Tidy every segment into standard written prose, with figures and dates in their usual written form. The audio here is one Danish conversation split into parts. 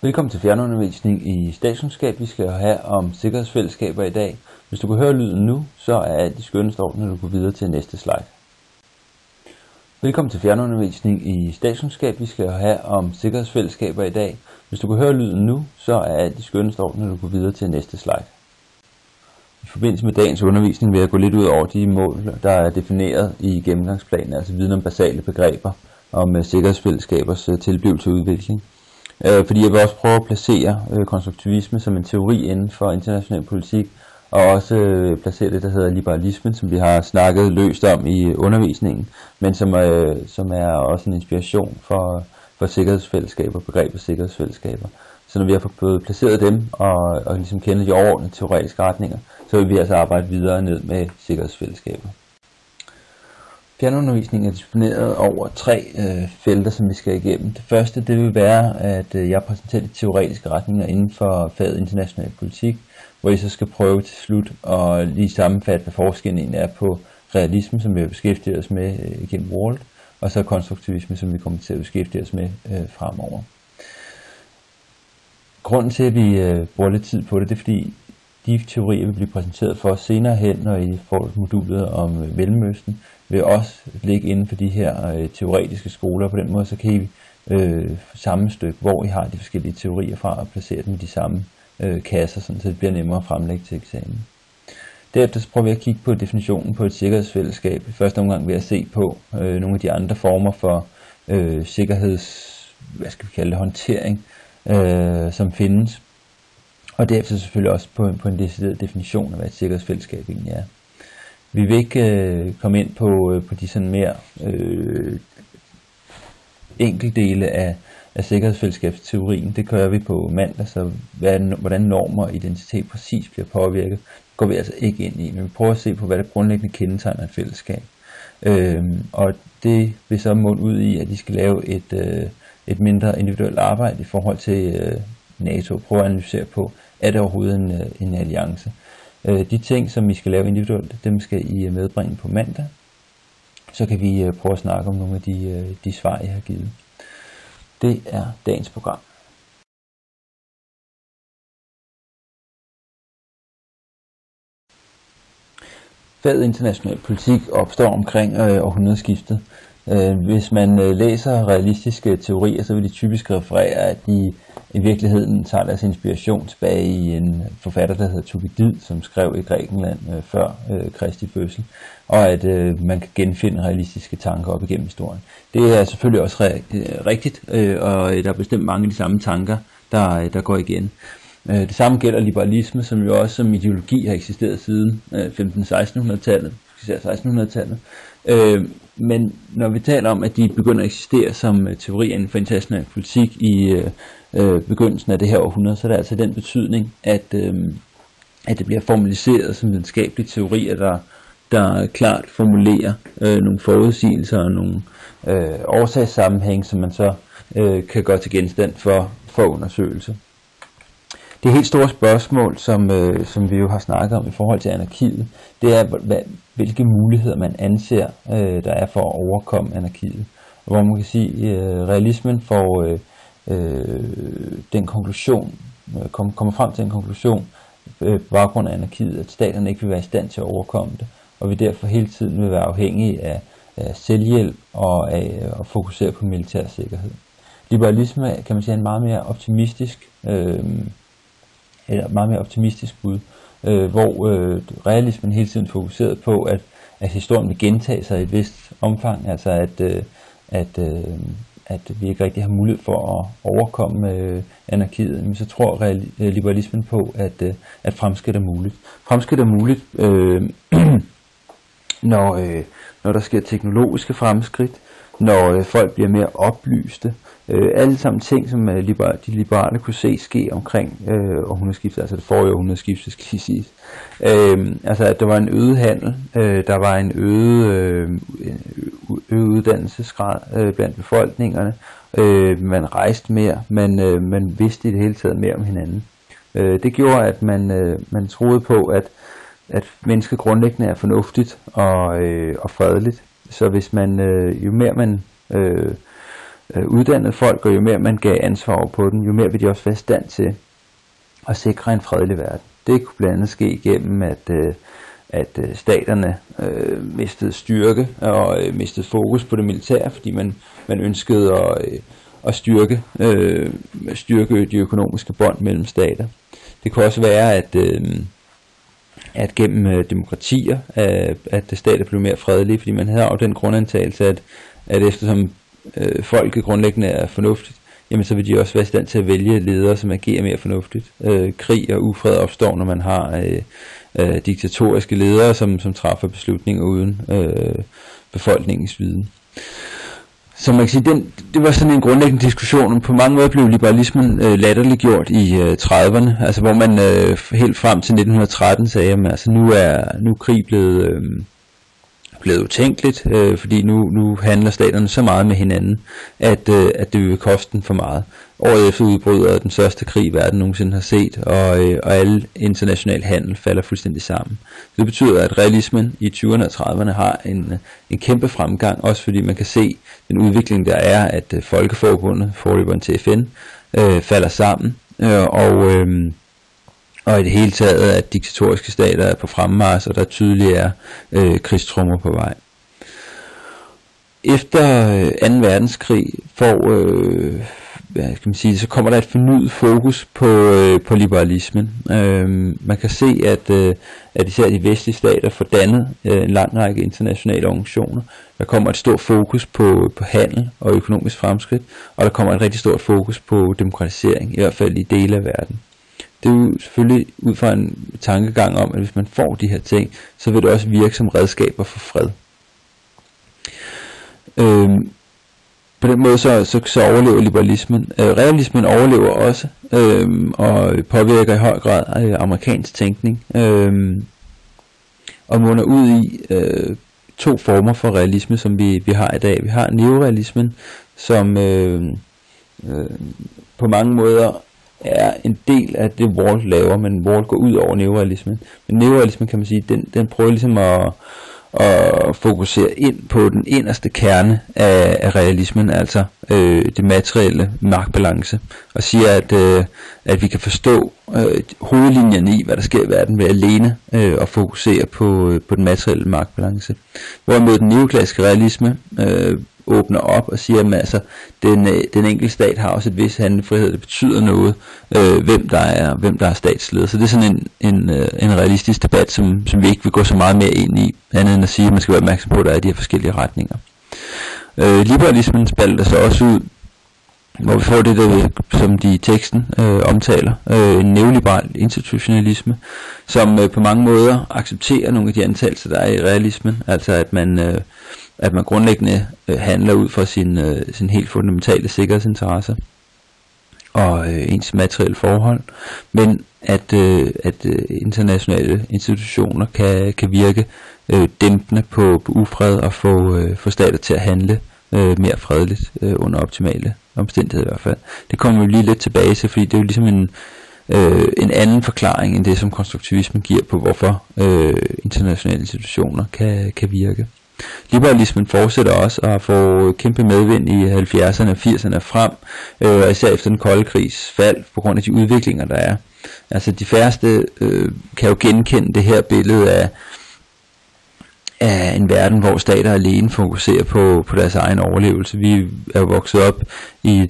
Velkommen til fjernundervisning i statskundskab. Vi skal have om sikkerhedsfællesskaber i dag. Hvis du kan høre lyden nu, så er alt i skønnest orden, når du går videre til næste slide. Velkommen til fjernundervisning i statskundskab. Vi skal have om sikkerhedsfællesskaber i dag. Hvis du kan høre lyden nu, så er alt i skønnest orden, når du går videre til næste slide. I forbindelse med dagens undervisning vil jeg gå lidt ud over de mål, der er defineret i gennemgangsplanen, altså viden om basale begreber om sikkerhedsfællesskabers tilblivelse og udvikling. Fordi jeg vil også prøve at placere konstruktivisme som en teori inden for international politik, og også placere det, der hedder liberalismen, som vi har snakket løst om i undervisningen, men som er også en inspiration for sikkerhedsfællesskaber, begrebet sikkerhedsfællesskaber. Så når vi har fået placeret dem og ligesom kender de overordnede teoretiske retninger, så vil vi altså arbejde videre ned med sikkerhedsfællesskaber. Fjernundervisningen er disponeret over tre felter, som vi skal igennem. Det første det vil være, at jeg præsenterer de teoretiske retninger inden for faget international politik, hvor I så skal prøve til slut at lige sammenfatte, hvad forskellen er på realisme, som vi har beskæftiget os med igennem World, og så konstruktivisme, som vi kommer til at beskæftige os med fremover. Grunden til, at vi bruger lidt tid på det, det er fordi, de teorier vil blive præsenteret for os senere hen, når I får modulet om Mellemøsten, vil også ligge inden for de her teoretiske skoler. På den måde så kan I sammenstykke, hvor I har de forskellige teorier fra, og placere dem i de samme kasser, så det bliver nemmere at fremlægge til eksamen. Derefter så prøver vi at kigge på definitionen på et sikkerhedsfællesskab. I første omgang vil jeg se på nogle af de andre former for håndtering, som findes. Og derefter selvfølgelig også på en decideret definition af, hvad et sikkerhedsfællesskab egentlig er. Vi vil ikke komme ind på de sådan mere enkeltdele af sikkerhedsfællesskabsteorien. Det kører vi på mandag, så hvordan normer og identitet præcis bliver påvirket, går vi altså ikke ind i. Men vi prøver at se på, hvad der grundlæggende kendetegner et fællesskab. Og det vil så munde ud i, at de skal lave et mindre individuelt arbejde i forhold til NATO. Prøve at analysere på, er det overhovedet en alliance. De ting, som vi skal lave individuelt, dem skal I medbringe på mandag. Så kan vi prøve at snakke om nogle af de svar, jeg har givet. Det er dagens program. Faget international politik opstår omkring århundredeskiftet. Hvis man læser realistiske teorier, så vil de typisk referere, at de i virkeligheden tager deres inspiration tilbage i en forfatter, der hedder Thukydides, som skrev i Grækenland før Kristi fødsel, og at man kan genfinde realistiske tanker op igennem historien. Det er selvfølgelig også rigtigt, og der er bestemt mange af de samme tanker, der går igen. Det samme gælder liberalisme, som jo også som ideologi har eksisteret siden 15-1600-tallet, især 1600-tallet. Men når vi taler om, at de begynder at eksistere som teorier inden for international politik i begyndelsen af det her århundrede, så er der altså den betydning, at det bliver formaliseret som videnskabelige teorier, der klart formulerer nogle forudsigelser og nogle årsagssammenhæng, som man så kan gøre til genstand for undersøgelse. Det helt store spørgsmål, som vi jo har snakket om i forhold til anarkiet, det er, hvilke muligheder man anser, der er for at overkomme anarkiet. Hvor man kan sige, at realismen får den konklusion, kommer frem til en konklusion på baggrund af anarkiet, at staterne ikke vil være i stand til at overkomme det, og vi derfor hele tiden vil være afhængige af selvhjælp og af at fokusere på militær sikkerhed. Liberalisme kan man sige er en meget mere optimistisk bud, hvor realismen hele tiden fokuserede på, at historien vil gentage sig i et vist omfang, altså at vi ikke rigtig har mulighed for at overkomme anarkiet. Men så tror liberalismen på, at fremskridt er muligt. Fremskridt er muligt, når der sker teknologiske fremskridt, når folk bliver mere oplyste. Alle sammen ting, som de liberale kunne se ske omkring århundredeskiftet, altså det forrige århundredeskiftet, skal jeg sige. Altså at der var en øget handel, der var en øget uddannelsesgrad blandt befolkningerne, man rejste mere, man vidste i det hele taget mere om hinanden. Det gjorde, at man troede på, at mennesket grundlæggende er fornuftigt og fredeligt. Så hvis man, jo mere man uddannede folk, og jo mere man gav ansvar over på dem, jo mere vil de også være i stand til at sikre en fredelig verden. Det kunne blandt andet ske igennem, at staterne mistede styrke og mistede fokus på det militære, fordi man ønskede at styrke de økonomiske bånd mellem stater. Det kunne også være, at gennem demokratier, at stater blev mere fredelige, fordi man havde jo den grundantagelse, at eftersom folket grundlæggende er fornuftigt, jamen så vil de også være i stand til at vælge ledere, som agerer mere fornuftigt. Krig og ufred opstår, når man har diktatoriske ledere, som træffer beslutninger uden befolkningens viden. Så man kan sige, det var sådan en grundlæggende diskussion, og på mange måder blev liberalismen latterliggjort i 30'erne, altså hvor man helt frem til 1913 sagde, at altså nu er krig blevet utænkeligt, fordi nu handler staterne så meget med hinanden, at det vil koste den for meget. Året efter udbryder den største krig, verden nogensinde har set, og alle international handel falder fuldstændig sammen. Det betyder, at realismen i 20'erne og 30'erne har en kæmpe fremgang, også fordi man kan se den udvikling, der er, at Folkeforbundet, forløberen til FN, falder sammen, og i det hele taget, at diktatoriske stater er på fremmarch, og der tydeligt er krigstrummer på vej. Efter 2. verdenskrig så kommer der et fornyet fokus på liberalismen. Man kan se, at især de vestlige stater får dannet en lang række internationale organisationer. Der kommer et stort fokus på handel og økonomisk fremskridt, og der kommer et rigtig stort fokus på demokratisering, i hvert fald i dele af verden. Det er jo selvfølgelig ud fra en tankegang om, at hvis man får de her ting, så vil det også virke som redskaber for fred. På den måde så overlever liberalismen. Realismen overlever også, og påvirker i høj grad amerikansk tænkning, og munder ud i to former for realisme, som vi har i dag. Vi har neorealismen, som på mange måder er en del af det Walt laver, men Walt går ud over neorealismen. Men neorealismen, kan man sige, den prøver ligesom at fokusere ind på den inderste kerne af realismen, altså det materielle magtbalance, og siger, at vi kan forstå hovedlinjen i, hvad der sker i verden, ved alene at fokusere på den materielle magtbalance. Hvorimod den neoklassiske realisme åbner op og siger, at altså, den enkelte stat har også et vis handlefrihed. Det betyder noget, hvem der er statsleder. Så det er sådan en realistisk debat, som vi ikke vil gå så meget mere ind i, andet end at sige, at man skal være opmærksom på, at der er de her forskellige retninger. Liberalismen spalter sig også ud, hvor vi får det der, som de i teksten omtaler, en neoliberal institutionalisme, som på mange måder accepterer nogle af de antagelser, der er i realismen, altså at man grundlæggende handler ud fra sin helt fundamentale sikkerhedsinteresser og ens materielle forhold, men at internationale institutioner kan virke dæmpende på ufred og få stater til at handle mere fredeligt under optimale omstændigheder i hvert fald. Det kommer vi lige lidt tilbage til, fordi det er jo ligesom en anden forklaring end det, som konstruktivismen giver på, hvorfor internationale institutioner kan virke. Liberalismen fortsætter også at få kæmpe medvind i 70'erne og 80'erne frem, især efter den kolde krigs fald, på grund af de udviklinger, der er. Altså de færreste kan jo genkende det her billede af en verden, hvor stater alene fokuserer på deres egen overlevelse. Vi er jo vokset op i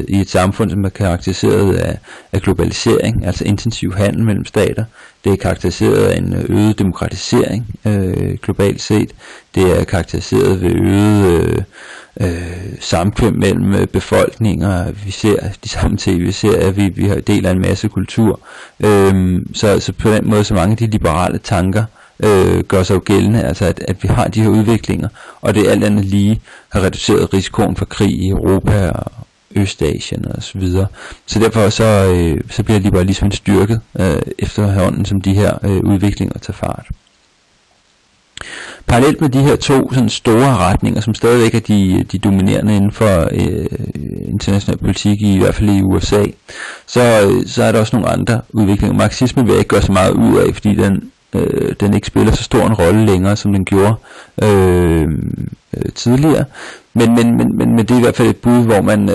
et samfund, som er karakteriseret af globalisering, altså intensiv handel mellem stater. Det er karakteriseret af en øget demokratisering globalt set. Det er karakteriseret ved øget samkvem mellem befolkninger. Vi ser de samme ting. Vi ser, at vi har del af en masse kultur. Så på den måde, så mange af de liberale tanker gør sig jo gældende, altså at vi har de her udviklinger, og det alt andet lige har reduceret risikoen for krig i Europa og Østasien og så videre. Så derfor så bliver liberalismen styrket efterhånden, som de her udviklinger tager fart. Parallelt med de her to sådan store retninger, som stadigvæk er de dominerende inden for international politik, i hvert fald i USA, så er der også nogle andre udviklinger. Marxismen vil jeg ikke gøre så meget ud af, fordi den ikke spiller så stor en rolle længere, som den gjorde tidligere. Men det er i hvert fald et bud, hvor man,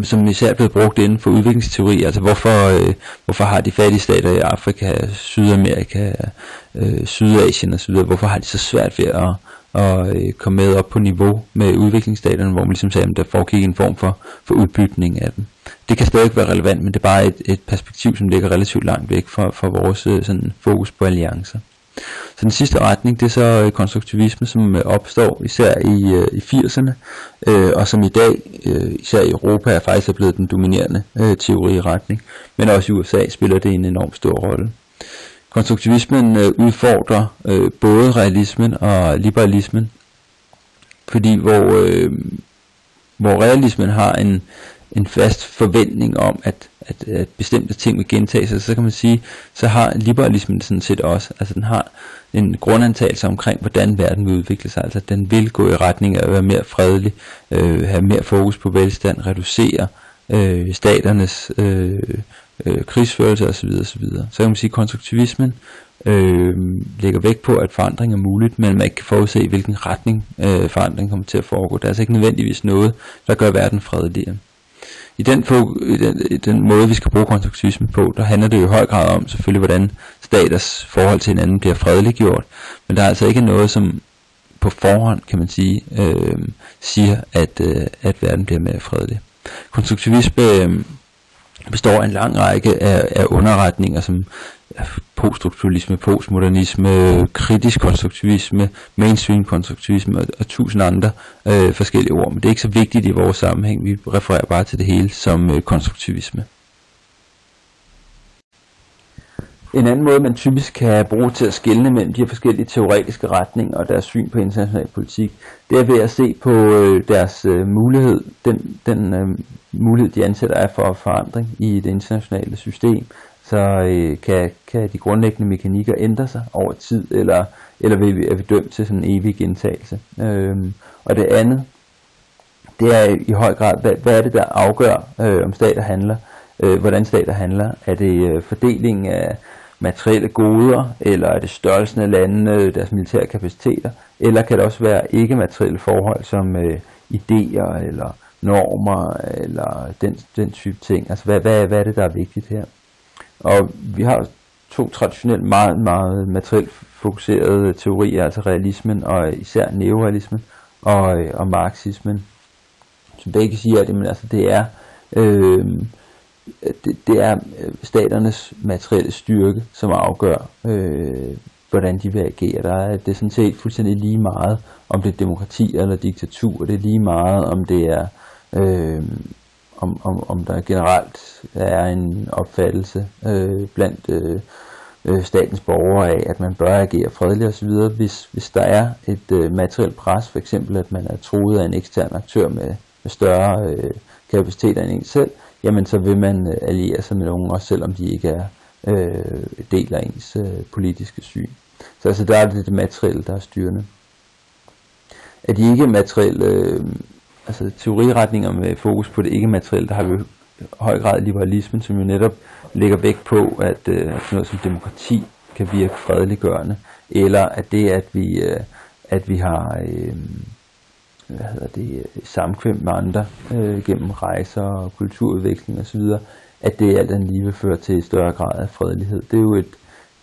som især er blevet brugt inden for udviklingsteori, altså hvorfor har de fattige stater i Afrika, Sydamerika, Sydasien osv., hvorfor har de så svært ved at komme med op på niveau med udviklingsstaterne, hvor man ligesom sagde, at der foregik en form for udbytning af dem. Det kan stadig være relevant, men det er bare et perspektiv, som ligger relativt langt væk fra vores sådan, fokus på alliancer. Så den sidste retning, det er så konstruktivisme, som opstår især i 80'erne, og som i dag, især i Europa, er faktisk blevet den dominerende teoriretning, men også i USA spiller det en enormt stor rolle. Konstruktivismen udfordrer både realismen og liberalismen, fordi hvor realismen har en fast forventning om, at bestemte ting vil gentage sig, så kan man sige, så har liberalismen sådan set også, altså den har en grundantagelse omkring, hvordan verden vil udvikle sig, altså den vil gå i retning af at være mere fredelig, have mere fokus på velstand, reducere staternes krigsførelse osv. osv. Så kan man sige, at konstruktivismen lægger vægt på, at forandring er muligt, men man ikke kan forudse, hvilken retning forandring kommer til at foregå. Der er altså ikke nødvendigvis noget, der gør verden fredeligere. I den måde, vi skal bruge konstruktivisme på, der handler det jo i høj grad om selvfølgelig, hvordan staters forhold til hinanden bliver fredeliggjort, men der er altså ikke noget, som på forhånd, kan man sige, siger, at verden bliver mere fredelig. Konstruktivisme består af en lang række af underretninger, som poststrukturalisme, postmodernisme, kritisk konstruktivisme, mainstream konstruktivisme og 1000 andre forskellige ord. Men det er ikke så vigtigt i vores sammenhæng. Vi refererer bare til det hele som konstruktivisme. En anden måde, man typisk kan bruge til at skelne mellem de her forskellige teoretiske retninger og deres syn på international politik, det er ved at se på deres mulighed, den mulighed, de ansætter er for forandring i det internationale system. Så kan de grundlæggende mekanikker ændre sig over tid, eller er vi dømt til sådan en evig gentagelse. Og det andet, det er i høj grad, hvad er det, der afgør, om stater handler, hvordan stater handler. Er det fordelingen af materielle goder, eller er det størrelsen af landene, deres militære kapaciteter, eller kan det også være ikke-materielle forhold, som idéer, eller normer, eller den type ting. Altså hvad er det, der er vigtigt her? Og vi har to traditionelt meget materielt fokuserede teorier, altså realismen og især neorealismen og marxismen, som begge siger, at det er staternes materielle styrke, som afgør, hvordan de vil agere. Det er sådan set fuldstændig lige meget, om det er demokrati eller diktatur. Det er lige meget, om det er om der generelt er en opfattelse blandt statens borgere af, at man bør agere fredeligt osv. Hvis der er et materielt pres, for eksempel at man er truet af en ekstern aktør med større kapaciteter end en selv, jamen så vil man alliere sig med nogen, også selvom de ikke er del af ens politiske syn. Så altså der er det materielle, der er styrende. At de ikke materielle altså teoriretninger med fokus på det ikke-materielle, der har vi jo i høj grad liberalismen, som jo netop lægger vægt på, at noget som demokrati kan virke fredeliggørende, eller at det, at vi har samkvem med andre gennem rejser og kulturudveksling osv., at det alt andet lige vil føre til et større grad af fredelighed. Det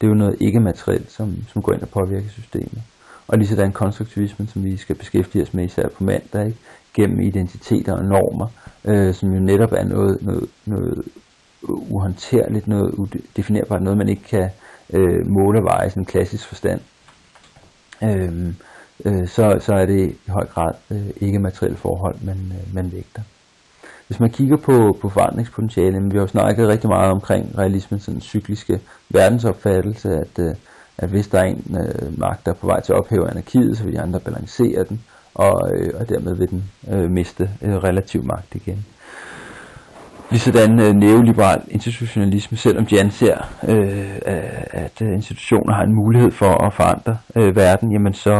er jo noget ikke-materielt, som går ind og påvirker systemet. Og lige sådan konstruktivismen, som vi skal beskæftige os med især på mandag, ikke? Gennem identiteter og normer, som jo netop er noget uhåndterligt, noget udefinerbart, noget man ikke kan måle og veje i sådan en klassisk forstand. Så er det i høj grad ikke materielle forhold, man vægter. Hvis man kigger på forandringspotentiale, vi har jo snakket rigtig meget omkring realismens sådan cykliske verdensopfattelse, at hvis der er en magt, der er på vej til at ophæve anarkiet, så vil de andre balancere den, og dermed vil den miste relativ magt igen. Ligesådan neoliberal institutionalisme, selvom de anser, at institutioner har en mulighed for at forandre verden, jamen så,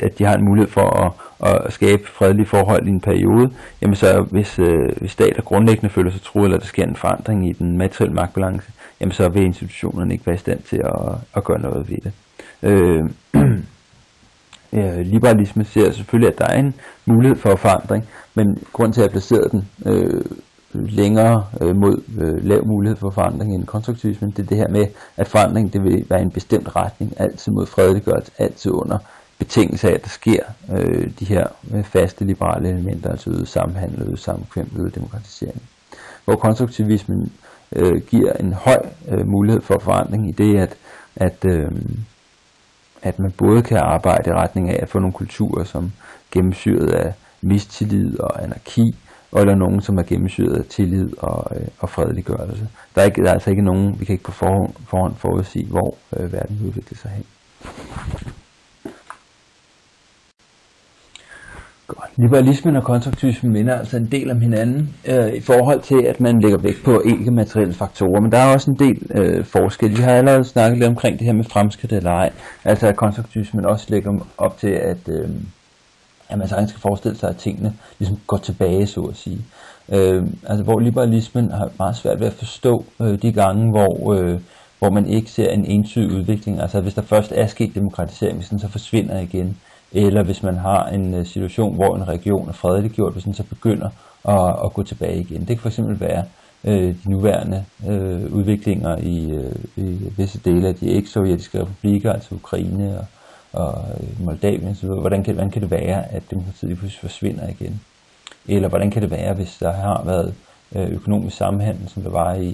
at de har en mulighed for at skabe fredelige forhold i en periode, jamen så hvis stater grundlæggende føler sig truet, eller der sker en forandring i den materielle magtbalance, jamen så vil institutionerne ikke være i stand til at gøre noget ved det. liberalisme ser selvfølgelig, at der er en mulighed for forandring, men grund til at jeg placerede den længere mod lav mulighed for forandring end konstruktivismen, det er det her med, at forandring det vil være en bestemt retning, altid mod fredeliggørelse, altid under betingelse af, at der sker de her faste liberale elementer, altså øget samhandel, øget samkvem, øget demokratisering. Hvor konstruktivismen giver en høj mulighed for forandring i det, at man både kan arbejde i retning af at få nogle kulturer, som gennemsyret af mistillid og anarki, eller nogen, som er gennemsyret af tillid og fredeliggørelse. Der er altså ikke nogen, vi kan ikke på forhånd forudsige, hvor verden vil udvikle sig hen. Godt. Liberalismen og konstruktivismen minder altså en del om hinanden i forhold til, at man lægger vægt på ikke-materielle faktorer, men der er også en del forskel. Vi har allerede snakket lidt omkring det her med fremskridt eller ej, altså at konstruktivismen også lægger op til, at man sagtens skal forestille sig, at tingene ligesom går tilbage, så at sige. Altså hvor liberalismen har meget svært ved at forstå de gange, hvor man ikke ser en entydig udvikling. Altså hvis der først er sket demokratisering, hvis den så forsvinder igen, eller hvis man har en situation, hvor en region er fredeliggjort, hvis den så begynder at gå tilbage igen. Det kan fx være de nuværende udviklinger i visse dele af de ikke-sovjetiske republikker, altså Ukraine og Moldavien. Hvordan kan det være, at demokratiet pludselig forsvinder igen? Eller hvordan kan det være, hvis der har været økonomisk samhandel, som der var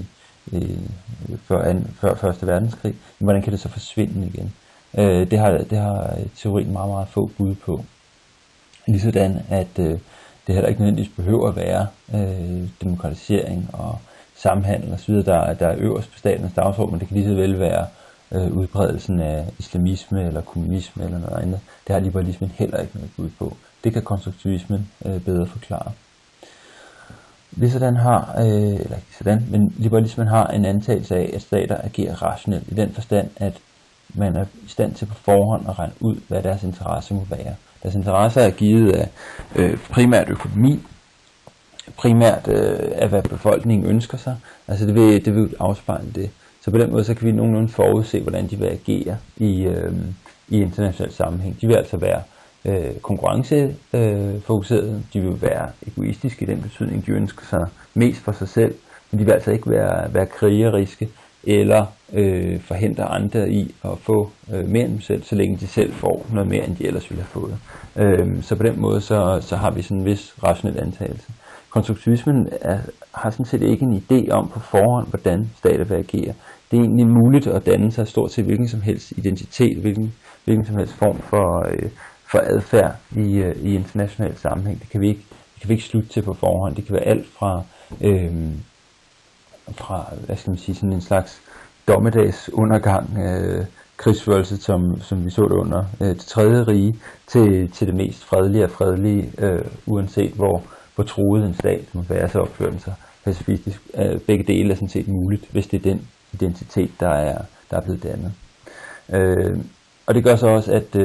før Første Verdenskrig? Hvordan kan det så forsvinde igen? Det har teorien meget, meget få bud på. Ligesådan, at det heller ikke nødvendigvis behøver at være demokratisering og samhandel osv., der er øverst på statens dagsorden, men det kan lige så vel være udbredelsen af islamisme eller kommunisme eller noget andet. Det har liberalismen heller ikke noget bud på. Det kan konstruktivismen bedre forklare. Men liberalismen har en antagelse af, at stater agerer rationelt i den forstand, at man er i stand til på forhånd at regne ud, hvad deres interesse må være. Deres interesser er givet af primært økonomi, primært af hvad befolkningen ønsker sig. Altså det vil afspejle det. Så på den måde så kan vi nogenlunde forudse, hvordan de vil agere i international sammenhæng. De vil altså være konkurrencefokuserede, de vil være egoistiske i den betydning, de ønsker sig mest for sig selv, men de vil altså ikke være krigeriske eller forhindre andre i at få mere end dem selv, så længe de selv får noget mere, end de ellers ville have fået. Så på den måde så har vi sådan en vis rationel antagelse. Konstruktivismen har sådan set ikke en idé om på forhånd, hvordan stater vil agere. Det er egentlig muligt at danne sig stort set hvilken som helst identitet, hvilken som helst form for adfærd i international sammenhæng. Det kan vi ikke slutte til på forhånd. Det kan være alt fra hvad skal man sige, sådan en slags dommedags undergang, krigsførelse, som vi så det under det tredje rige, til det mest fredelige, uanset hvor truet en stat må være, så opfører den sig pacifistisk. Begge dele er sådan set muligt, hvis det er den identitet, der er blevet dannet. Og det gør så også, at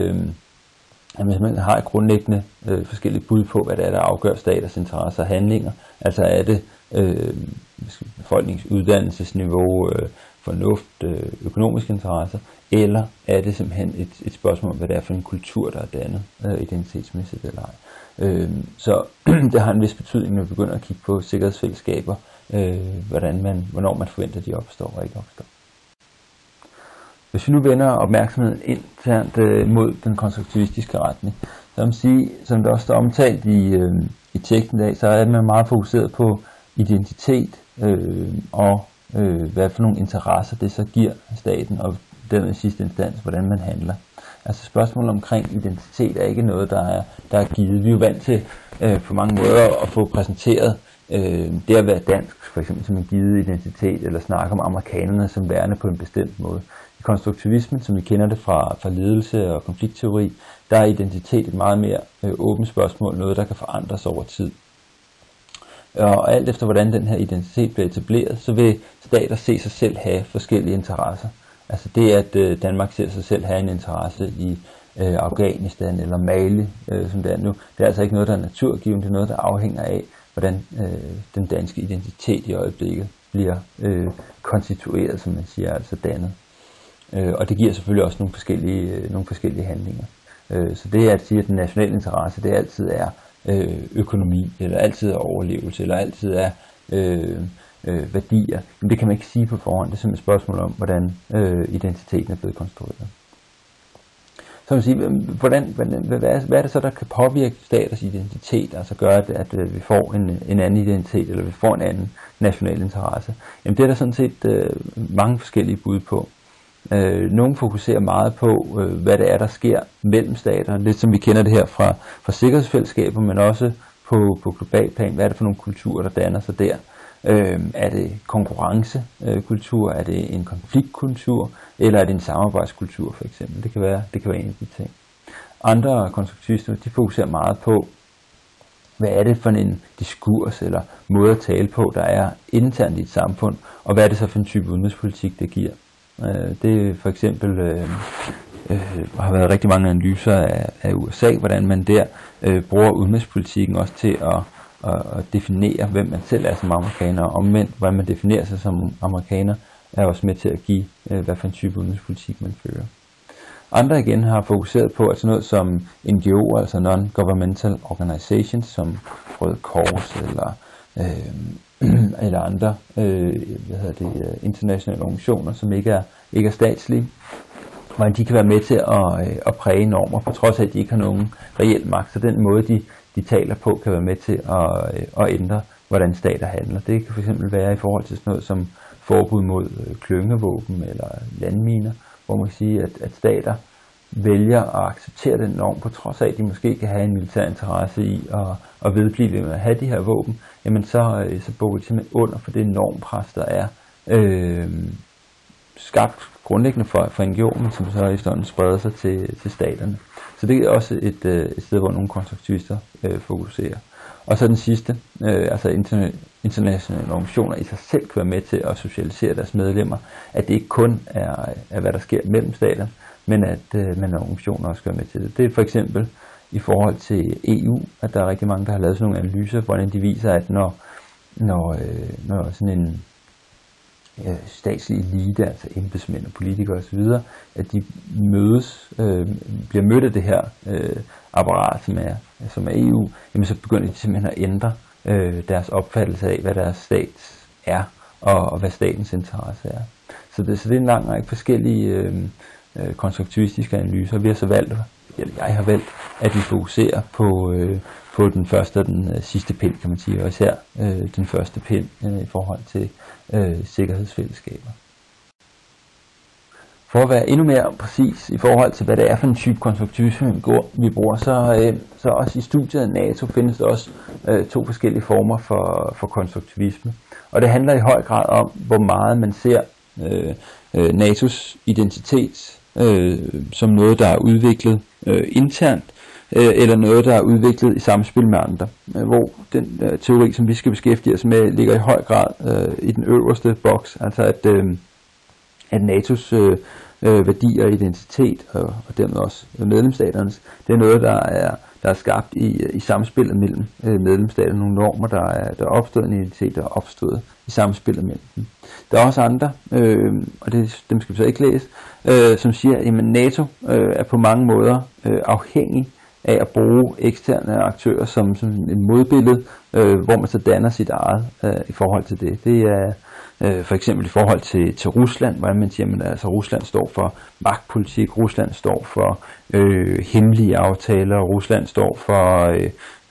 hvis man har et grundlæggende forskellige bud på, hvad det er, der afgør staters interesser og handlinger, altså er det befolkningens uddannelsesniveau, fornuft, økonomiske interesser, eller er det simpelthen et spørgsmål om, hvad det er for en kultur, der er dannet identitetsmæssigt eller ej. Så det har en vis betydning, når vi begynder at kigge på sikkerhedsfællesskaber, hvornår man forventer, de opstår og ikke opstår. Hvis vi nu vender opmærksomheden internt mod den konstruktivistiske retning, så vil man sige, som det også er omtalt i teksten i dag, så er man meget fokuseret på identitet og hvad for nogle interesser det så giver staten, og dermed i sidste instans, hvordan man handler. Altså spørgsmålet omkring identitet er ikke noget, der er givet. Vi er jo vant til på mange måder at få præsenteret det at være dansk, for eksempel som en givet identitet, eller snakke om amerikanerne som værende på en bestemt måde. I konstruktivismen, som vi kender det fra ledelse og konfliktteori, der er identitet et meget mere åbent spørgsmål, noget der kan forandres over tid. Og alt efter hvordan den her identitet bliver etableret, så vil stater se sig selv have forskellige interesser. Altså det, at Danmark ser sig selv have en interesse i Afghanistan eller Mali, som det er nu, det er altså ikke noget, der er naturgivet, det er noget, der afhænger af, hvordan den danske identitet i øjeblikket bliver konstitueret, som man siger, altså dannet. Og det giver selvfølgelig også nogle forskellige handlinger. Så det at sige, at den nationale interesse, det altid er økonomi, eller altid er overlevelse, eller altid er værdier, men det kan man ikke sige på forhånd. Det er simpelthen et spørgsmål om, hvordan identiteten er blevet konstrueret. Så man siger, hvad er det så, der kan påvirke staters identitet, altså gøre, at vi får en anden identitet, eller vi får en anden national interesse? Jamen det er der sådan set mange forskellige bud på. Nogle fokuserer meget på, hvad det er, der sker mellem stater, lidt som vi kender det her fra sikkerhedsfællesskaber, men også på global plan. Hvad er det for nogle kulturer, der danner sig der? Er det konkurrencekultur? Er det en konfliktkultur? Eller er det en samarbejdskultur for eksempel? Det kan være en af de ting. Andre konstruktivister, de fokuserer meget på, hvad er det for en diskurs eller måde at tale på, der er internt i et samfund, og hvad er det så for en type udenrigspolitik, det giver. Det er for eksempel har været rigtig mange analyser af USA, hvordan man der bruger udenrigspolitikken også til at definere, hvem man selv er som amerikaner, og omvendt, hvordan man definerer sig som amerikaner, er også med til at give, hvad for en type udenrigspolitik man fører. Andre igen har fokuseret på altså noget som NGO'er, altså non-governmental organizations, som Røde Kors eller andre internationale organisationer, som ikke er statslige, hvordan de kan være med til at præge normer, på trods af, at de ikke har nogen reel magt. Så den måde, de taler på, kan være med til at ændre, hvordan stater handler. Det kan fx være i forhold til sådan noget som forbud mod klyngevåben eller landminer, hvor man kan sige, at stater vælger at acceptere den norm, på trods af, at de måske kan have en militær interesse i at vedblive ved at have de her våben, jamen så bukker de simpelthen under for det normpres, der er skabt grundlæggende for NGO'en, men som så i stedet spreder sig til staterne. Så det er også et sted, hvor nogle konstruktivister fokuserer. Og så den sidste, altså internationale organisationer i sig selv kan være med til at socialisere deres medlemmer, at det ikke kun er hvad der sker mellem stater, men at organisationer også kan være med til det. Det er for eksempel i forhold til EU, at der er rigtig mange, der har lavet sådan nogle analyser, hvordan de viser, at når sådan en statslig elite, altså embedsmænd og politikere osv., at de bliver mødt af det her apparat, som er EU, jamen så begynder de simpelthen at ændre deres opfattelse af, hvad deres stat er, og hvad statens interesse er. Så det er en lang række forskellige konstruktivistiske analyser. Vi har så valgt, eller jeg har valgt, at vi fokuserer på den første og den sidste pind, kan man sige, og især den første pind i forhold til sikkerhedsfællesskaber. For at være endnu mere præcis i forhold til, hvad det er for en type konstruktivisme, vi bruger, så også i studiet af NATO findes der også to forskellige former for konstruktivisme. Og det handler i høj grad om, hvor meget man ser NATO's identitet som noget, der er udviklet internt, eller noget, der er udviklet i samspil med andre. Hvor den teori, som vi skal beskæftige os med, ligger i høj grad i den øverste boks, altså at NATO's værdier og identitet, og dermed også medlemsstaternes, det er noget, der er skabt i samspillet mellem medlemsstaterne, nogle normer, der er opstået, en identitet, der er opstået i samspillet mellem dem. Der er også andre, og dem skal vi så ikke læse, som siger, at NATO er på mange måder afhængig af at bruge eksterne aktører som et modbillede, hvor man så danner sit eget i forhold til det. Det er for eksempel i forhold til Rusland, hvor man siger, at altså, Rusland står for magtpolitik, Rusland står for hemmelige aftaler, Rusland står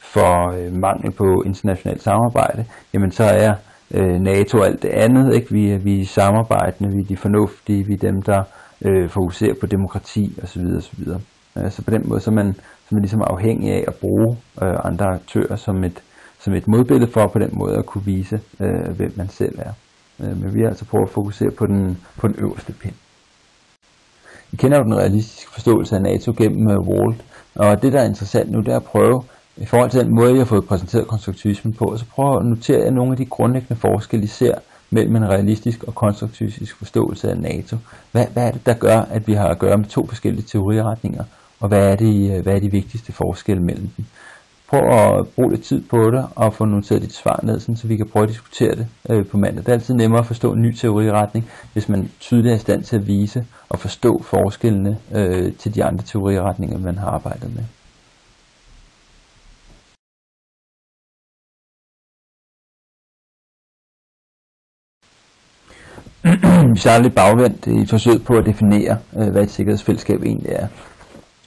for mangel på internationalt samarbejde. Jamen så er NATO og alt det andet, ikke? Vi er samarbejdende, vi er de fornuftige, vi er dem, der fokuserer på demokrati osv. osv. Så på den måde så er man ligesom afhængig af at bruge andre aktører som et modbillede for på den måde at kunne vise, hvem man selv er. Men vi har altså prøvet at fokusere på den øverste pind. Vi kender jo den realistiske forståelse af NATO gennem Walt, og det der er interessant nu, det er at prøve, i forhold til den måde, jeg har fået præsenteret konstruktivismen på, så prøve at notere nogle af de grundlæggende forskelle, I ser mellem en realistisk og konstruktivistisk forståelse af NATO. Hvad er det, der gør, at vi har at gøre med to forskellige teoriretninger, og hvad er de vigtigste forskelle mellem dem? prøv at bruge lidt tid på det og få noteret dit svar ned, sådan, så vi kan prøve at diskutere det på mandag. Det er altid nemmere at forstå en ny teoriretning, hvis man tydeligt er i stand til at vise og forstå forskellene til de andre teoriretninger, man har arbejdet med. Vi starter lidt bagvendt i et forsøg på at definere, hvad et sikkerhedsfællesskab egentlig er.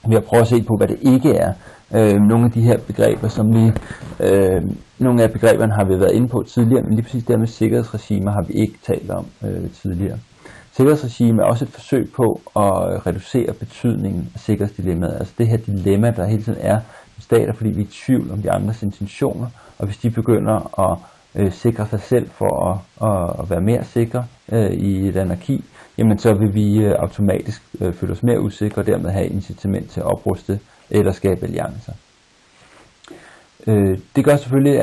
Vi har prøvet at se på, hvad det ikke er. Nogle af de her begreber, nogle af begreberne har vi været inde på tidligere, men lige præcis det med sikkerhedsregimer har vi ikke talt om tidligere. Sikkerhedsregime er også et forsøg på at reducere betydningen af sikkerhedsdilemmaet. Altså det her dilemma, der hele tiden er med stater, fordi vi er i tvivl om de andres intentioner, og hvis de begynder at sikre sig selv for at være mere sikre i et anarki, jamen så vil vi automatisk føle os mere usikre og dermed have incitament til at opruste eller skabe alliancer. Det gør selvfølgelig,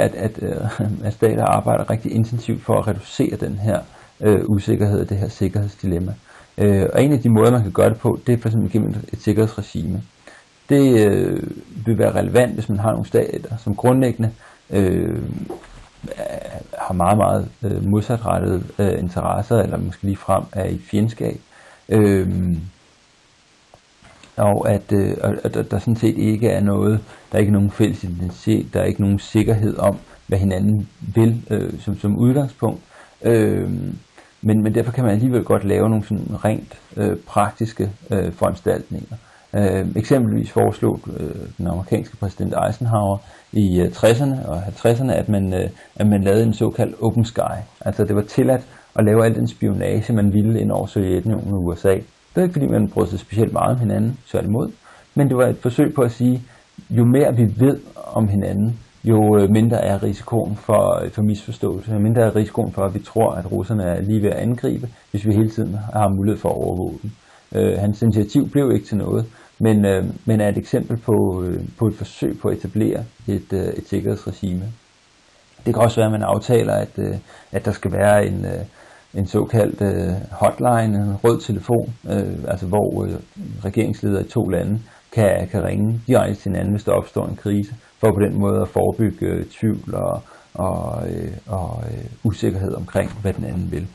at stater arbejder rigtig intensivt for at reducere den her usikkerhed, det her sikkerhedsdilemma. Og en af de måder, man kan gøre det på, det er for eksempel gennem et sikkerhedsregime. Det vil være relevant, hvis man har nogle stater, som grundlæggende har meget modsatrettede interesser, eller måske ligefrem er i fjendskab. Og at der sådan set ikke er noget, der er ikke nogen fælles identitet, der er ikke nogen sikkerhed om, hvad hinanden vil som udgangspunkt. Men derfor kan man alligevel godt lave nogle sådan rent praktiske foranstaltninger. Eksempelvis foreslog den amerikanske præsident Eisenhower i 60'erne og 50'erne, at man lavede en såkaldt open sky. Altså det var tilladt at lave al den spionage, man ville ind over Sovjetunionen og USA. Det var ikke fordi, man brød sig specielt meget om hinanden, tværtimod, men det var et forsøg på at sige, jo mere vi ved om hinanden, jo mindre er risikoen for misforståelse, jo mindre er risikoen for, at vi tror, at russerne er lige ved at angribe, hvis vi hele tiden har mulighed for at overvåge dem. Hans initiativ blev ikke til noget, men er et eksempel på et forsøg på at etablere et sikkerhedsregime. Det kan også være, at man aftaler, at der skal være en såkaldt hotline, en rød telefon, altså hvor regeringsledere i 2 lande kan ringe direkte til hinanden, hvis der opstår en krise, for på den måde at forebygge tvivl og usikkerhed omkring, hvad den anden vil.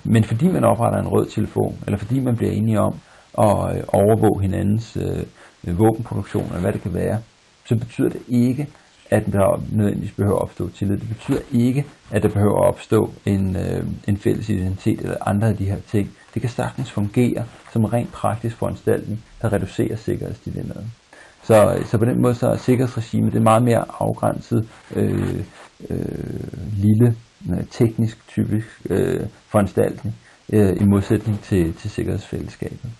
Men fordi man opretter en rød telefon, eller fordi man bliver enige om at overvåge hinandens våbenproduktion, eller hvad det kan være, så betyder det ikke, at der nødvendigvis behøver at opstå tillid. Det betyder ikke, at der behøver at opstå en fælles identitet eller andre af de her ting. Det kan sagtens fungere som en rent praktisk foranstaltning, der reducerer sikkerhedsdilemmaet. Så på den måde så er sikkerhedsregimet det meget mere afgrænset, lille, teknisk typisk foranstaltning i modsætning til sikkerhedsfællesskabet.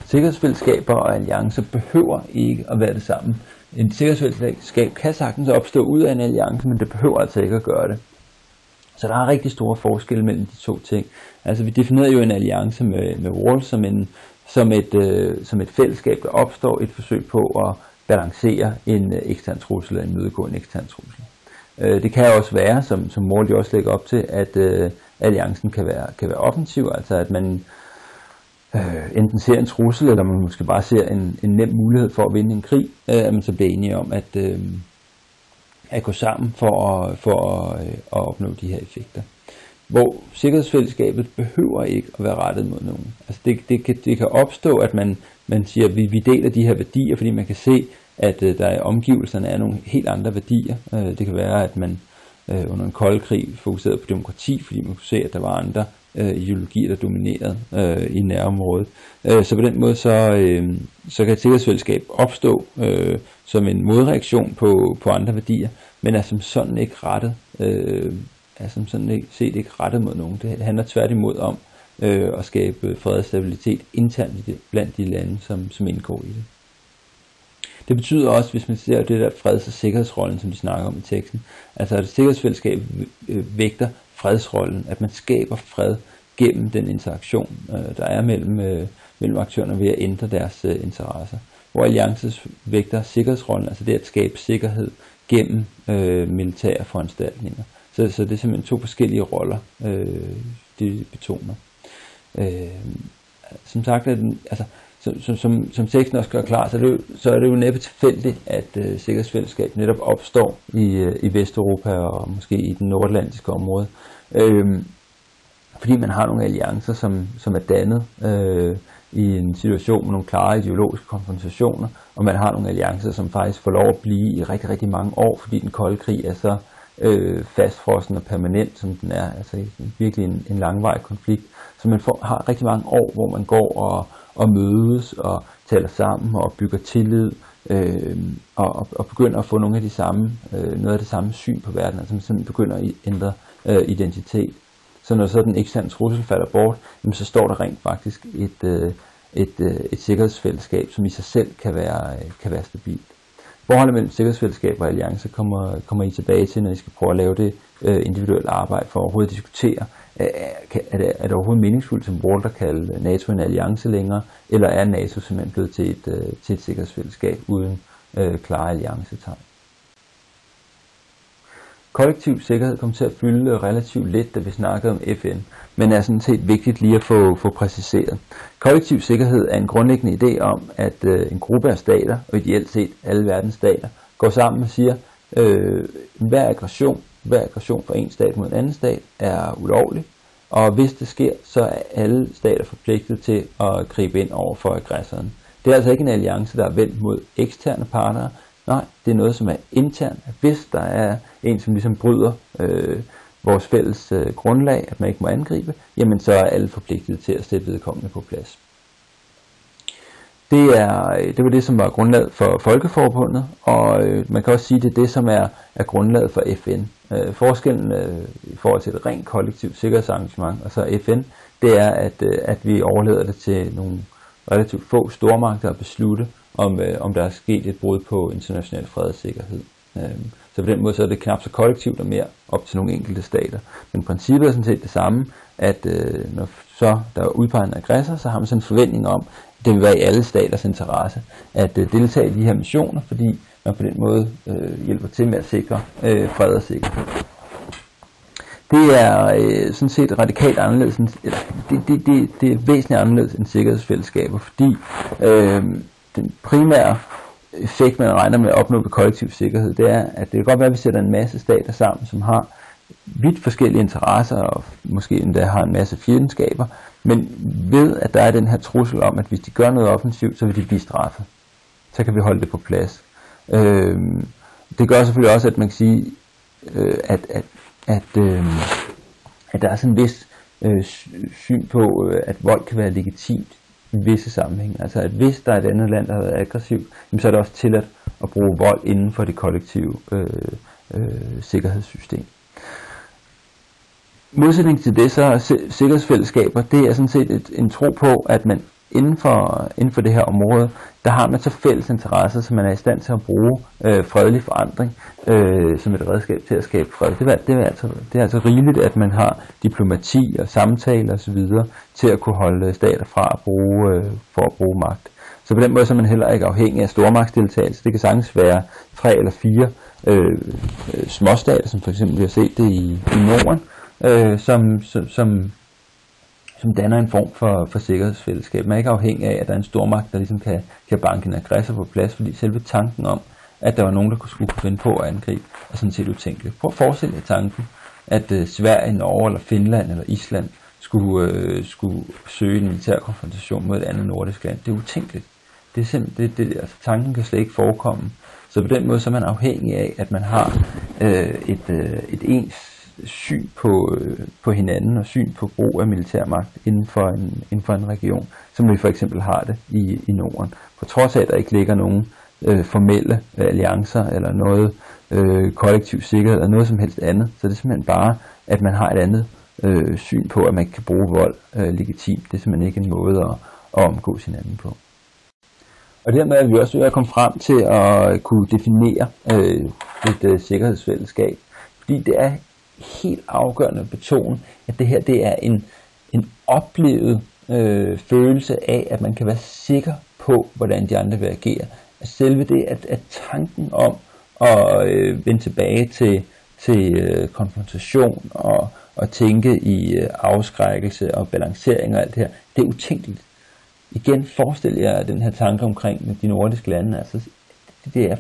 Sikkerhedsfællesskaber og alliancer behøver ikke at være det samme. En sikkerhedsfællesskab kan sagtens opstå ud af en alliance, men det behøver altså ikke at gøre det. Så der er rigtig store forskelle mellem de 2 ting. Altså vi definerede jo en alliance med Wall som et fællesskab, der opstår et forsøg på at balancere en ekstern trussel eller imødegå en ekstern trussel. Det kan også være, som Wall også lægger op til, at alliancen kan være offensiv, altså at man enten ser en trussel, eller man måske bare ser en nem mulighed for at vinde en krig, at man så bliver enige om at gå sammen for at opnå de her effekter. Hvor sikkerhedsfællesskabet behøver ikke at være rettet mod nogen. Altså det kan opstå, at man siger, at vi deler de her værdier, fordi man kan se, at der i omgivelserne er nogle helt andre værdier. Det kan være, at man under en kold krig fokuserede på demokrati, fordi man kunne se, at der var andre ideologier, der dominerede i nærområdet. Så på den måde så kan et sikkerhedsfællesskab opstå som en modreaktion på andre værdier, men er som sådan ikke rettet, ikke rettet mod nogen. Det handler tværtimod om at skabe fred og stabilitet internt blandt de lande, som indgår i det. Det betyder også, hvis man ser det der freds- og sikkerhedsrollen, som de snakker om i teksten, altså at sikkerhedsfællesskab vægter fredsrollen, at man skaber fred gennem den interaktion, der er mellem aktørerne ved at ændre deres interesser. Hvor alliances vægter sikkerhedsrollen, altså det at skabe sikkerhed gennem militære foranstaltninger. Så det er simpelthen 2 forskellige roller, de betoner. Som sagt, som teksten også gør klar, så er det jo næppe tilfældigt, at sikkerhedsfællesskab netop opstår i Vesteuropa og måske i den nordatlantiske område. Fordi man har nogle alliancer, som er dannet i en situation med nogle klare ideologiske konfrontationer, og man har nogle alliancer, som faktisk får lov at blive i rigtig, rigtig mange år, fordi den kolde krig er så fastfrossen og permanent, som den er. Altså virkelig en langvarig konflikt. Så man har rigtig mange år, hvor man går og mødes og taler sammen og bygger tillid og begynder at få noget af det samme syn på verden, altså man simpelthen begynder at ændre identitet. Så når så den eksterne trussel falder bort, så står der rent faktisk et sikkerhedsfællesskab, som i sig selv kan være stabilt. Forholdet mellem sikkerhedsfællesskab og alliance kommer I tilbage til, når I skal prøve at lave det individuelle arbejde for at overhovedet diskutere, er det overhovedet meningsfuldt som Walter at kalde NATO en alliance længere, eller er NATO simpelthen blevet til et sikkerhedsfællesskab uden klare alliancetegn? Kollektiv sikkerhed kom til at fylde relativt lidt, da vi snakkede om FN, men er sådan set vigtigt lige at få præciseret. Kollektiv sikkerhed er en grundlæggende idé om, at en gruppe af stater, og ideelt set alle verdens stater, går sammen og siger, hver aggression fra en stat mod en anden stat er ulovlig, og hvis det sker, så er alle stater forpligtet til at gribe ind over for aggressoren. Det er altså ikke en alliance, der er vendt mod eksterne partnere. Nej, det er noget, som er internt. Hvis der er en, som ligesom bryder vores fælles grundlag, at man ikke må angribe, jamen så er alle forpligtet til at sætte vedkommende på plads. Det var det, som var grundlaget for Folkeforbundet, og man kan også sige, at det er det, som er grundlaget for FN. Forskellen i forhold til et rent kollektivt sikkerhedsarrangement, og så FN, det er, at vi overlader det til nogle relativt få stormagter at beslutte, om der er sket et brud på international fred og sikkerhed. Så på den måde så er det knap så kollektivt og mere op til nogle enkelte stater. Men princippet er sådan set det samme, at når så der er udpeget en aggressor, så har man sådan en forventning om, at det vil være i alle staters interesse at deltage i de her missioner, fordi man på den måde hjælper til med at sikre fred og sikkerhed. Det er sådan set radikalt anderledes, eller det er væsentligt anderledes end sikkerhedsfællesskaber, fordi den primære effekt, man regner med at opnå ved kollektiv sikkerhed, det er, at det kan godt være, at vi sætter en masse stater sammen, som har vidt forskellige interesser, og måske endda har en masse fjendskaber, men ved, at der er den her trussel om, at hvis de gør noget offensivt, så vil de blive straffet. Så kan vi holde det på plads. Det gør selvfølgelig også, at man kan sige, at der er sådan en vis syn på, at vold kan være legitimt i visse sammenhænge. Altså at hvis der er et andet land, der har været aggressivt, så er det også tilladt at bruge vold inden for det kollektive sikkerhedssystem. Modsætning til det, så er sikkerhedsfællesskaber, det er sådan set en tro på, at man inden for det her område, der har man så fælles interesser, så man er i stand til at bruge fredelig forandring som et redskab til at skabe fred. Det er altså rigeligt, at man har diplomati og samtaler osv. til at kunne holde stater fra at bruge magt. Så på den måde så er man heller ikke afhængig af stormagtsdeltagelse. Det kan sagtens være 3 eller 4 småstater, som for eksempel vi har set det i Norden, som danner en form for sikkerhedsfællesskab. Man er ikke afhængig af, at der er en stormagt, der ligesom kan banke en aggressor på plads, fordi selve tanken om, at der var nogen, der skulle finde på at angribe, er sådan set utænkeligt. Prøv at forestille jer tanken, at Sverige, Norge eller Finland eller Island skulle søge en militær konfrontation mod et andet nordisk land. Det er utænkeligt. Det er simpelthen, altså, tanken kan slet ikke forekomme. Så på den måde så er man afhængig af, at man har et ens syn på hinanden og syn på brug af militærmagt inden for en region, som vi for eksempel har det i Norden. På trods af, at der ikke ligger nogen formelle alliancer eller noget kollektiv sikkerhed eller noget som helst andet, så det er simpelthen bare, at man har et andet syn på, at man ikke kan bruge vold legitimt. Det er simpelthen ikke en måde at omgås hinanden på. Og dermed er vi også ved at komme frem til at kunne definere et sikkerhedsfællesskab, fordi det er helt afgørende at betone, at det her det er en oplevet følelse af, at man kan være sikker på, hvordan de andre vil agere. At selve det, at tanken om at vende tilbage til konfrontation og tænke i afskrækkelse og balancering og alt det her, det er utænkeligt. igen forestil jer den her tanke omkring de nordiske lande. Altså, det er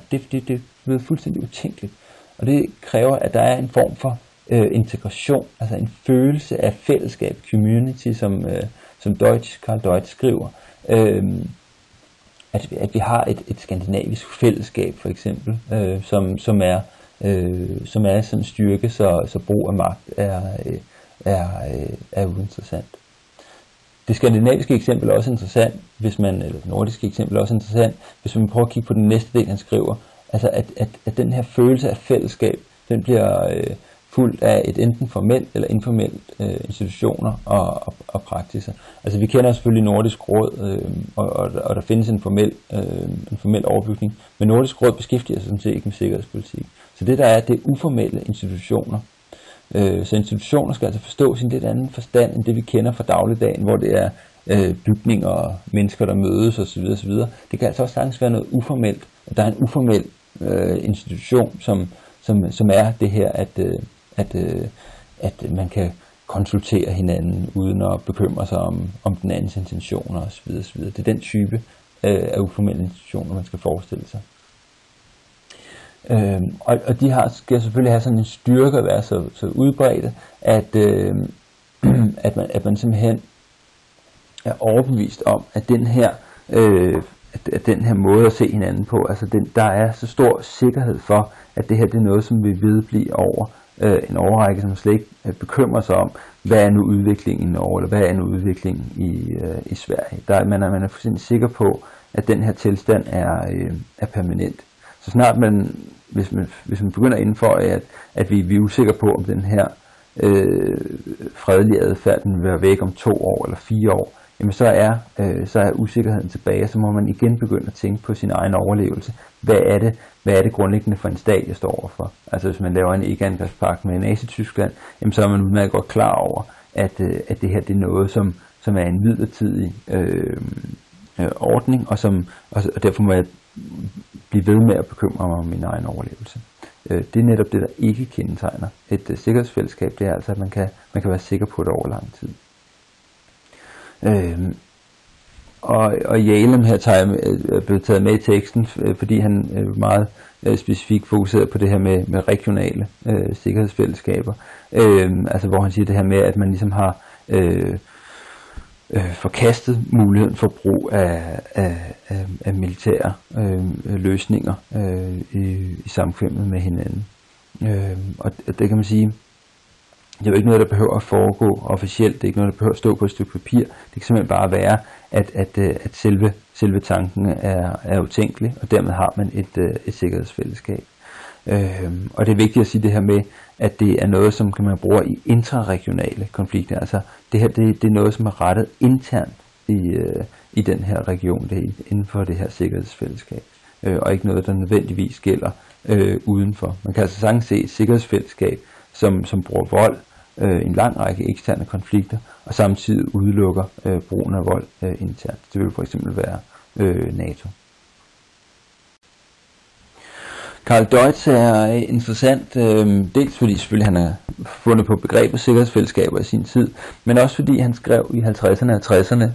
fuldstændig utænkeligt. Og det kræver, at der er en form for integration, altså en følelse af fællesskab, community, som Karl Deutsch skriver. At vi har et skandinavisk fællesskab, for eksempel, som er sådan en styrke, så brug af magt er uinteressant. Det skandinaviske eksempel er også interessant, eller det nordiske eksempel er også interessant, hvis man prøver at kigge på den næste del, han skriver. Altså at den her følelse af fællesskab, den bliver fuldt af et enten formelt eller informelt institutioner og praksiser. Altså vi kender selvfølgelig Nordisk Råd, og der findes en formel overbygning, men Nordisk Råd beskæftiger sig sådan set ikke med sikkerhedspolitik. Så det der er, det er uformelle institutioner. Så institutioner skal altså forstås i en lidt anden forstand, end det vi kender fra dagligdagen, hvor det er bygninger og mennesker, der mødes osv. osv. Det kan altså også sagtens være noget uformelt. Der er en uformel institution, som er det her, at man kan konsultere hinanden, uden at bekymre sig om den andens intentioner osv. osv. Det er den type af uformelle institutioner, man skal forestille sig. Og de skal selvfølgelig have sådan en styrke at være så udbredte, at man simpelthen er overbevist om, at den her måde at se hinanden på, altså der er så stor sikkerhed for, at det her det er noget, som vil vedblive over en årrække, som slet ikke bekymrer sig om, hvad er nu udviklingen i Norge, eller hvad er nu udviklingen i Sverige. Man er fuldstændig sikker på, at den her tilstand er permanent. Så snart hvis man begynder indenfor, at vi er usikre på, om den her fredelige adfærd den vil være væk om 2 år eller 4 år, jamen så er usikkerheden tilbage, så må man igen begynde at tænke på sin egen overlevelse. Hvad er det grundlæggende for en stat, jeg står overfor? Altså hvis man laver en ikke-angrebspagt med Nazi-Tyskland, jamen så er man udmærket godt klar over, at det her det er noget, som er en midlertidig ordning, og derfor må jeg blive ved med at bekymre mig om min egen overlevelse. Det er netop det, der ikke kendetegner et sikkerhedsfællesskab. Det er altså, at man kan være sikker på det over lang tid. Og Yalem her er blevet taget med i teksten, fordi han meget specifikt fokuseret på det her med regionale sikkerhedsfællesskaber. Altså hvor han siger det her med, at man ligesom har forkastet muligheden for brug af militære løsninger i samkvemmet med hinanden. Og det kan man sige, det er jo ikke noget, der behøver at foregå officielt, det er ikke noget, der behøver at stå på et stykke papir. Det kan simpelthen bare være, at selve tanken er utænkelig, og dermed har man et sikkerhedsfællesskab. Og det er vigtigt at sige det her med, at det er noget, som man bruger i intraregionale konflikter. Altså det her, det er noget, som er rettet internt i den her region, det er inden for det her sikkerhedsfællesskab. Og ikke noget, der nødvendigvis gælder udenfor. Man kan altså sagtens se et sikkerhedsfællesskab, som bruger vold i en lang række eksterne konflikter, og samtidig udelukker brugen af vold internt. Det vil for eksempel være NATO. Karl Deutsch er interessant, dels fordi selvfølgelig han har fundet på begrebet sikkerhedsfællesskaber i sin tid, men også fordi han skrev i 50'erne og 60'erne,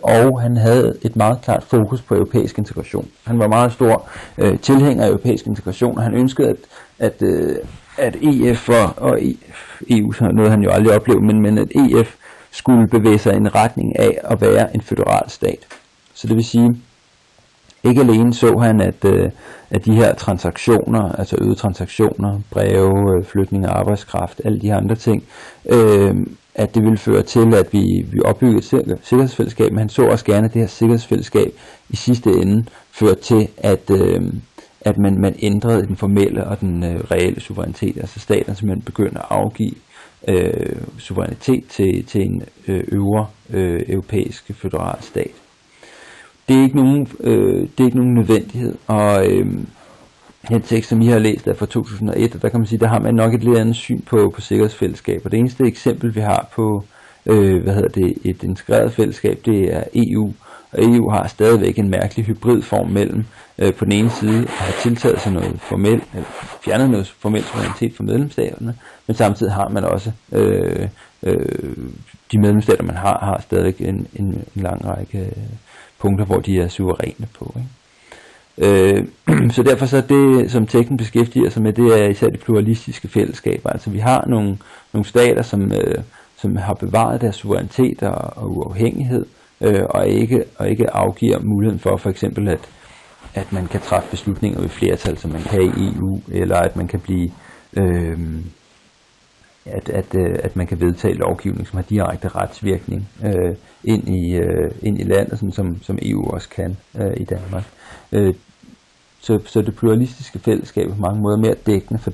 og han havde et meget klart fokus på europæisk integration. Han var meget stor tilhænger af europæisk integration, og han ønskede, at EF og EU, så noget han jo aldrig oplevede, men at EF skulle bevæge sig i en retning af at være en føderal stat. Så det vil sige, ikke alene så han, at de her transaktioner, altså øgede transaktioner, breve, flytning af arbejdskraft, alle de andre ting, at det ville føre til, at vi opbyggede et sikkerhedsfællesskab, men han så også gerne, at det her sikkerhedsfællesskab i sidste ende førte til, at man ændrede den formelle og den reelle suverænitet, altså staten simpelthen begyndte at afgive suverænitet til en øvre europæisk føderal stat. Det er ikke nogen nødvendighed, og den tekst, som I har læst, er fra 2001, og der kan man sige, der har man nok et lidt andet syn på sikkerhedsfællesskaber. Det eneste eksempel, vi har på et integreret fællesskab, det er EU, og EU har stadigvæk en mærkelig hybridform mellem på den ene side at have tiltaget sig noget formelt, eller fjernet noget formelt suverænitet fra medlemsstaterne, men samtidig har man også de medlemsstater, man har stadigvæk en lang række punkter, hvor de er suveræne på, ikke? Så derfor så det, som teksten beskæftiger sig med, det er især de pluralistiske fællesskaber. Altså vi har nogle stater, som har bevaret deres suverænitet og uafhængighed, og ikke afgiver muligheden for eksempel, at man kan træffe beslutninger ved flertal, som man kan i EU, eller at man kan blive at man kan vedtage lovgivning, som har direkte retsvirkning ind i landet, sådan som EU også kan i Danmark. Så det pluralistiske fællesskab er på mange måder mere dækkende for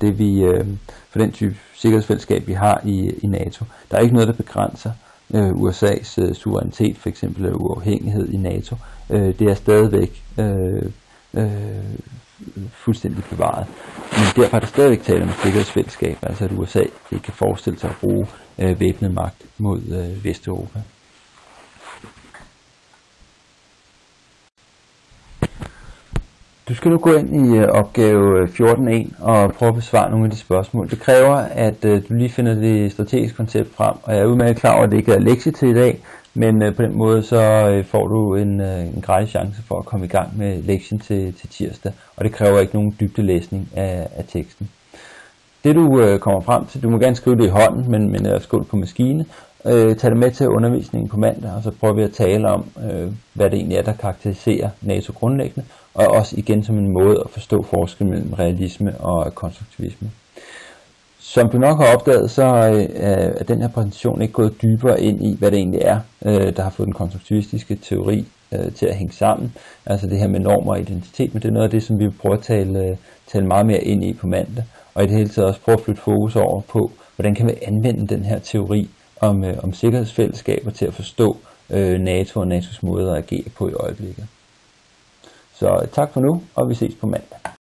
for den type sikkerhedsfællesskab, vi har i NATO. Der er ikke noget, der begrænser USA's suverænitet, for eksempel af uafhængighed i NATO. Det er stadigvæk fuldstændig bevaret. Men derfor er der stadigvæk tale om et sikkerhedsfællesskab, altså at USA ikke kan forestille sig at bruge væbnet magt mod Vesteuropa. Du skal nu gå ind i opgave 14.1 og prøve at besvare nogle af de spørgsmål. Det kræver, at du lige finder det strategiske koncept frem, og jeg er udmærket klar over, at det ikke er lektie til i dag, men på den måde så får du en gratis chance for at komme i gang med lektien til tirsdag, og det kræver ikke nogen dybdelæsning af teksten. Det du kommer frem til, du må gerne skrive det i hånden, men skriv det på maskine. Tag det med til undervisningen på mandag, og så prøver vi at tale om, hvad det egentlig er, der karakteriserer NATO grundlæggende, og også igen som en måde at forstå forskellen mellem realisme og konstruktivisme. Som du nok har opdaget, så er den her præsentation ikke gået dybere ind i, hvad det egentlig er, der har fået den konstruktivistiske teori til at hænge sammen. Altså det her med normer og identitet, men det er noget af det, som vi vil prøve at tale meget mere ind i på mandag. Og i det hele taget også prøve at flytte fokus over på, hvordan kan vi anvende den her teori om sikkerhedsfællesskaber til at forstå NATO og NATO's måde at agere på i øjeblikket. Så tak for nu, og vi ses på mandag.